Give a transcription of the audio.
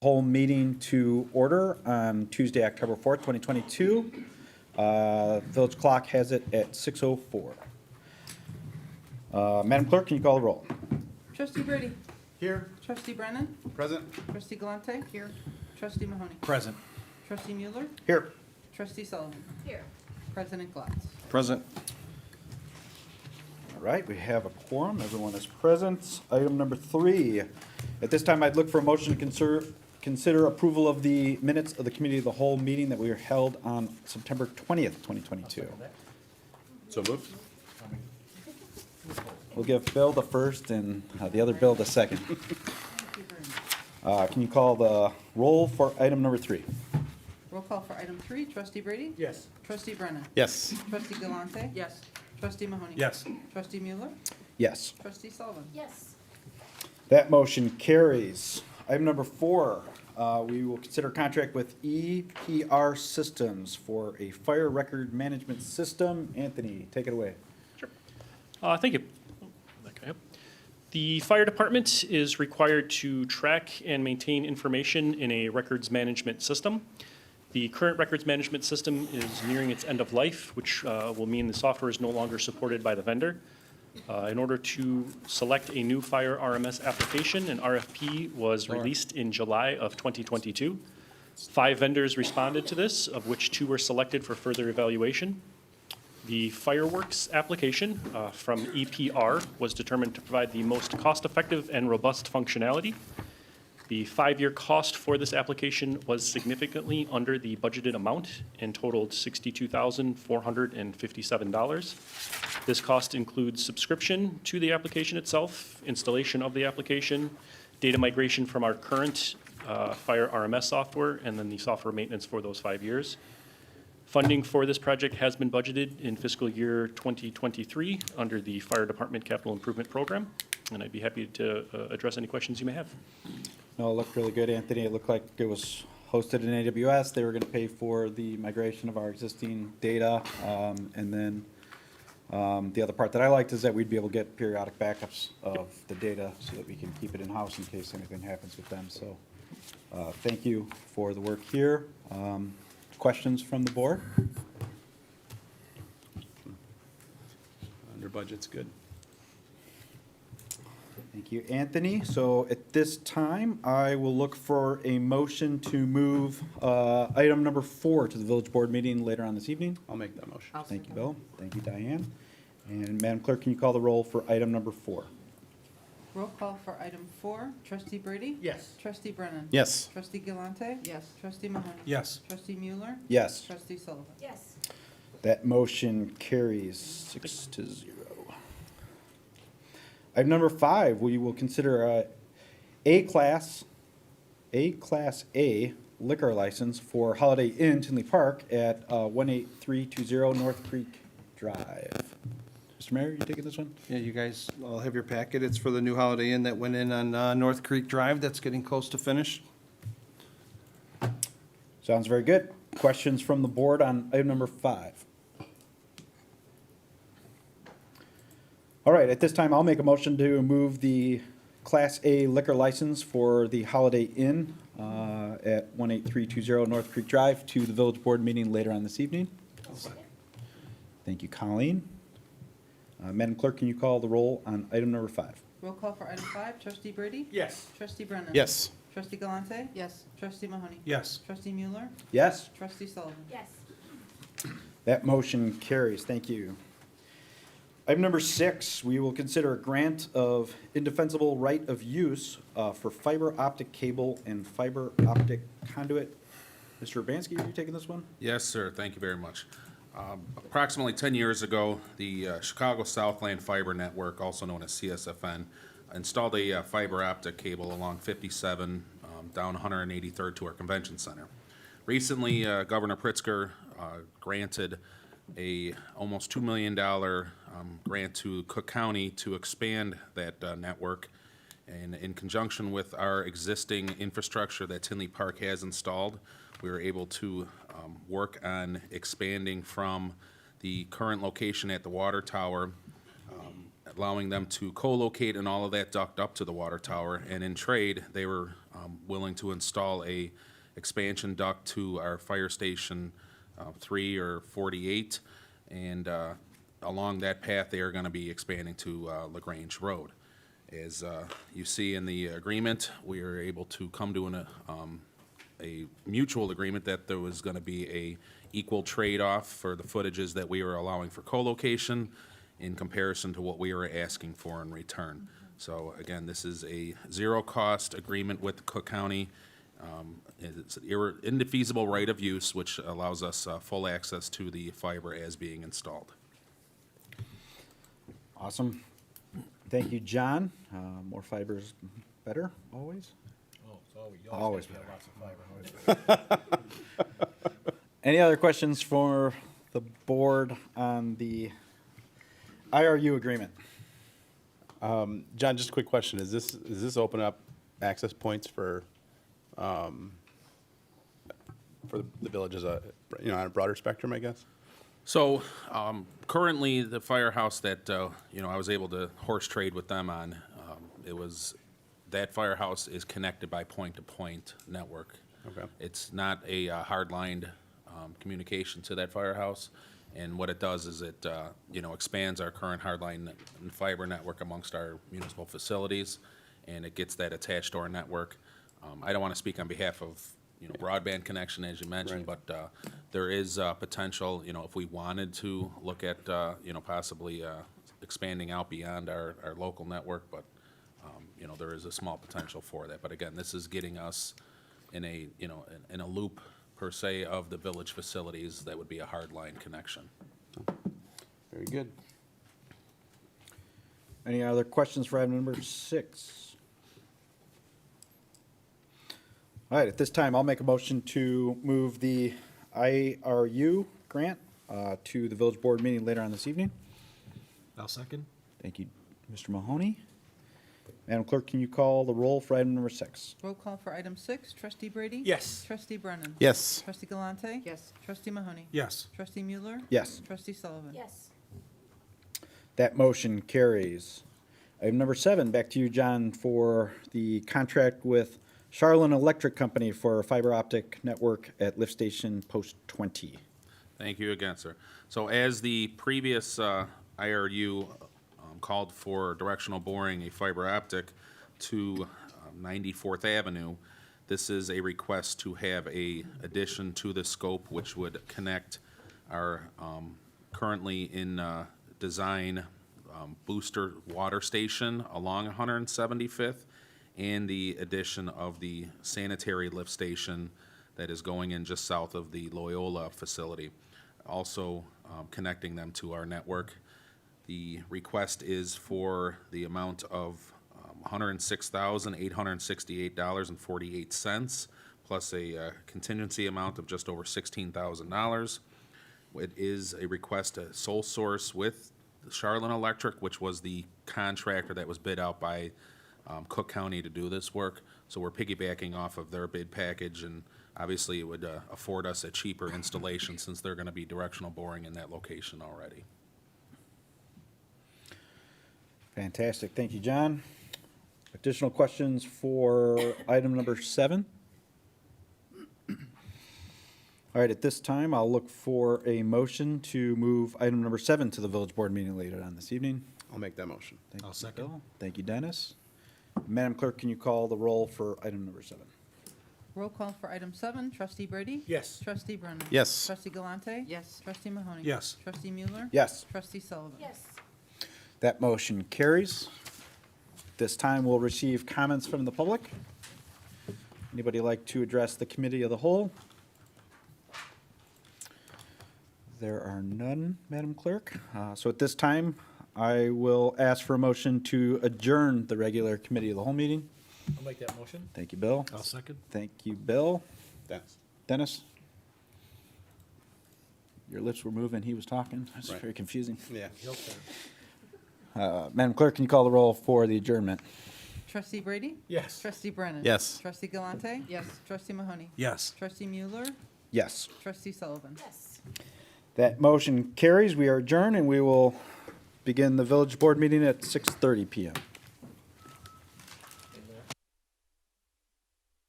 whole meeting to order on Tuesday, October 4th, 2022. Village clock has it at 6:04. Madam Clerk, can you call the roll? Trustee Brady. Here. Trustee Brennan. Present. Trustee Galante. Here. Trustee Mahoney. Present. Trustee Mueller. Here. Trustee Sullivan. Here. President Glatz. Present. All right, we have a quorum. Everyone is present. Item number 3. At this time, I'd look for a motion to consider approval of the minutes of the Committee of the Whole meeting that we held on September 20th, 2022. So moved. We'll give Bill the first and the other Bill the second. Thank you very much. Can you call the roll for item number 3? Roll call for item 3. Trustee Brady. Yes. Trustee Brennan. Yes. Trustee Galante. Yes. Trustee Mahoney. Yes. Trustee Mueller. Yes. Trustee Sullivan. Yes. That motion carries. Item number 4, we will consider contract with EPR Systems for a fire record management system. Anthony, take it away. Thank you. Okay. The fire department is required to track and maintain information in a records management system. The current records management system is nearing its end of life, which will mean the software is no longer supported by the vendor. In order to select a new fire RMS application, an RFP was released in July of 2022. 5 vendors responded to this, of which 2 were selected for further evaluation. The Fireworks application from EPR was determined to provide the most cost-effective and robust functionality. The 5-year cost for this application was significantly under the budgeted amount and totaled $62,457. This cost includes subscription to the application itself, installation of the application, data migration from our current Fire RMS software, and then the software maintenance for those 5 years. Funding for this project has been budgeted in fiscal year 2023 under the Fire Department Capital Improvement Program, and I'd be happy to address any questions you may have. No, it looked really good, Anthony. It looked like it was hosted in AWS. They were going to pay for the migration of our existing data. And then the other part that I liked is that we'd be able to get periodic backups of the data so that we can keep it in-house in case anything happens with them. So thank you for the work here. Questions from the board? Under budget's good. Thank you, Anthony. So at this time, I will look for a motion to move item number 4 to the village board meeting later on this evening. I'll make that motion. Thank you, Bill. Thank you, Diane. And Madam Clerk, can you call the roll for item number 4? Roll call for item 4. Trustee Brady. Yes. Trustee Brennan. Yes. Trustee Galante. Yes. Trustee Mahoney. Yes. Trustee Mueller. Yes. Trustee Sullivan. Yes. That motion carries 6-0. Item number 5, we will consider a Class A liquor license for Holiday Inn Tinley Park at 18320 North Creek Drive. Mr. Mayor, you taking this one? Yeah, you guys all have your packet. It's for the new Holiday Inn that went in on North Creek Drive. That's getting close to finish. Sounds very good. Questions from the board on item number 5? All right, at this time, I'll make a motion to move the Class A liquor license for the Holiday Inn at 18320 North Creek Drive to the village board meeting later on this evening. Thank you, Colleen. Madam Clerk, can you call the roll on item number 5? Roll call for item 5. Trustee Brady. Yes. Trustee Brennan. Yes. Trustee Galante. Yes. Trustee Mahoney. Yes. Trustee Mueller. Yes, Trustee Sullivan. Yes. that motion carries. Thank you. Item number 6, we will consider a grant of indefensible right of use for fiber optic cable and fiber optic conduit. Mr. Urbanski, are you taking this one? Yes, sir. Thank you very much. Approximately 10 years ago, the Chicago Southland Fiber Network, also known as CSFN, installed a fiber optic cable along 57 down 183rd to our convention center. Recently, Governor Pritzker granted a almost $2 million grant to Cook County to expand that network. And in conjunction with our existing infrastructure that Tinley Park has installed, we were able to work on expanding from the current location at the water tower allowing them to co-locate and all of that duct up to the water tower. And in trade, they were willing to install a expansion duct to our fire station 3 or 48. And along that path, they are going to be expanding to LaGrange Road. As you see in the agreement, we are able to come to a mutual agreement that there was going to be a equal trade-off for the footages that we were allowing for co-location in comparison to what we were asking for in return. So again, this is a zero-cost agreement with Cook County. It's an indefeasible right of use, which allows us full access to the fiber as being installed. Awesome. Thank you, John. More fiber is better, always? Always better. Any other questions for the board on the IRU agreement? John, just a quick question. Does this open up access points for the village as a, on a broader spectrum, I guess? So currently, the firehouse that, I was able to horse trade with them on, that firehouse is connected by point-to-point network. Okay. It's not a hard-lined communication to that firehouse. And what it does is it, expands our current hardline and fiber network amongst our municipal facilities, and it gets that attached to our network. I don't want to speak on behalf of, broadband connection, as you mentioned, Right. but there is potential, if we wanted to look at, possibly expanding out beyond our local network, but, there is a small potential for that. But again, this is getting us in a, in a loop, per se, of the village facilities that would be a hard line connection. Very good. Any other questions for item number 6? All right, at this time, I'll make a motion to move the IRU grant to the village board meeting later on this evening. I'll second. Thank you, Mr. Mahoney. Madam Clerk, can you call the roll for item number 6? Roll call for item 6, trustee Brady? Yes. Trustee Brennan? Yes. Trustee Galante? Yes. Trustee Mahoney? Yes. Trustee Mueller? Yes. Trustee Sullivan? Yes. That motion carries. Item number 7, back to you, John, for the contract with Charlin Electric Company for fiber optic network at Lift Station Post 20. Thank you again, sir. So as the previous IRU called for directional boring a fiber optic to 94th Avenue, this is a request to have a addition to the scope which would connect our currently in design booster water station along 175th and the addition of the sanitary lift station that is going in just south of the Loyola facility, also connecting them to our network. The request is for the amount of $106,868.48, plus a contingency amount of just over $16,000. It is a request to sole source with Charlin Electric, which was the contractor that was bid out by Cook County to do this work. So we're piggybacking off of their bid package, and obviously it would afford us a cheaper installation since they're going to be directional boring in that location already. Fantastic. Thank you, John. Additional questions for item number 7? All right, at this time, I'll look for a motion to move item number 7 to the village board meeting later on this evening. I'll make that motion. Thank I'll you, second. Bill. Thank you, Dennis. Madam Clerk, can you call the roll for item number 7? Roll call for item 7, trustee Brady? Yes. Trustee Brennan? Yes. Trustee Galante? Yes. Trustee Mahoney? Yes. Trustee Mueller? Yes. Trustee Sullivan? Yes. That motion carries. This time, we'll receive comments from the public. Anybody like to address the committee of the whole? There are none, Madam Clerk. So at this time, I will ask for a motion to adjourn the regular committee of the whole meeting. I'll make that motion. Thank you, Bill. I'll second. Thank you, Bill. Dennis. Dennis? Your lips were moving, he was talking. That's Right. very confusing. Yeah. Madam Clerk, can you call the roll for the adjournment? Trustee Brady? Yes. Trustee Brennan? Yes. Trustee Galante? Yes. Trustee Mahoney? Yes. Trustee Mueller? Yes. Trustee Sullivan? Yes. That motion carries. We are adjourned, and we will begin the village board meeting at 6:30 PM.